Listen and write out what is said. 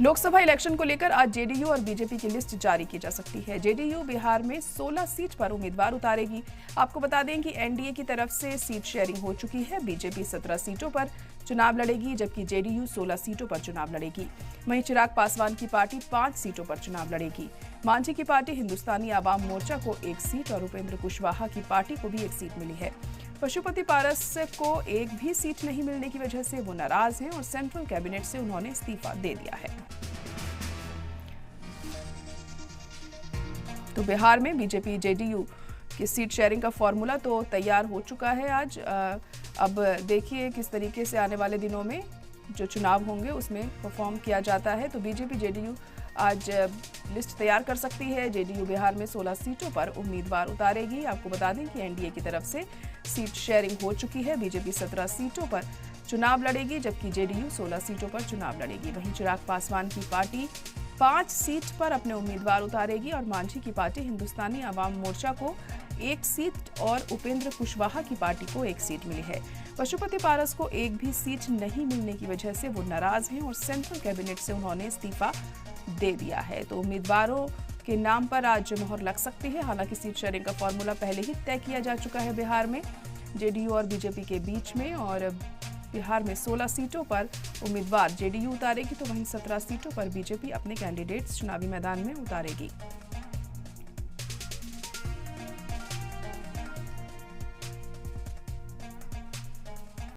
Lok Sabha election को लेकर आज जेडीयू और बीजेपी की लिस्ट जारी की जा सकती है। जेडीयू बिहार में 16 सीट पर उम्मीदवार उतारेगी। आपको बता दें कि एनडीए की तरफ से सीट शेयरिंग हो चुकी है। बीजेपी 17 सीटों पर चुनाव लड़ेगी, जबकि जेडीयू 16 सीटों पर चुनाव लड़ेगी। वहीं चिराग पासवान की पार्टी 5 सीटों पर चुनाव लड़ेगी। मांझी की पार्टी हिंदुस्तानी आवाम मोर्चा को 1 सीट और उपेंद्र कुशवाहा की पार्टी को भी 1 सीट मिली है। पशुपति पारस को एक भी सीट नहीं मिलने की वजह से वो नाराज हैं और सेंट्रल कैबिनेट से उन्होंने इस्तीफा दे दिया है। तो बिहार में बीजेपी जेडीयू की सीट शेयरिंग का फॉर्मूला तो तैयार हो चुका है आज। अब देखिए किस तरीके से आने वाले दिनों में जो चुनाव होंगे उसमें परफॉर्म किया जाता है। तो बीजेपी जेडीयू आज लिस्ट तैयार कर सकती है। जेडीयू बिहार में 16 सीटों पर उम्मीदवार उतारेगी। आपको बता दें कि एनडीए की तरफ से सीट शेयरिंग हो चुकी है। बीजेपी 17 सीटों पर चुनाव लड़ेगी, जबकि जेडीयू 16 सीटों पर चुनाव लड़ेगी। वहीं चिराग पासवान की पार्टी 5 सीट पर अपने उम्मीदवार उतारेगी और मांझी की पार्टी हिंदुस्तानी आवाम मोर्चा को 1 सीट और उपेंद्र कुशवाहा की पार्टी को 1 सीट मिली है। पशुपति पारस को एक भी सीट नहीं मिलने की वजह से वो नाराज हैं और सेंट्रल कैबिनेट से उन्होंने इस्तीफा दे दिया है। तो उम्मीदवारों के नाम पर आज मोहर लग सकती है। हालांकि सीट शेयरिंग का फॉर्मूला पहले ही तय किया जा चुका है बिहार में जेडीयू और बीजेपी के बीच में, और बिहार में 16 सीटों पर उम्मीदवार जेडीयू उतारेगी, तो वहीं 17 सीटों पर बीजेपी अपने कैंडिडेट्स चुनावी मैदान में उतारेगी।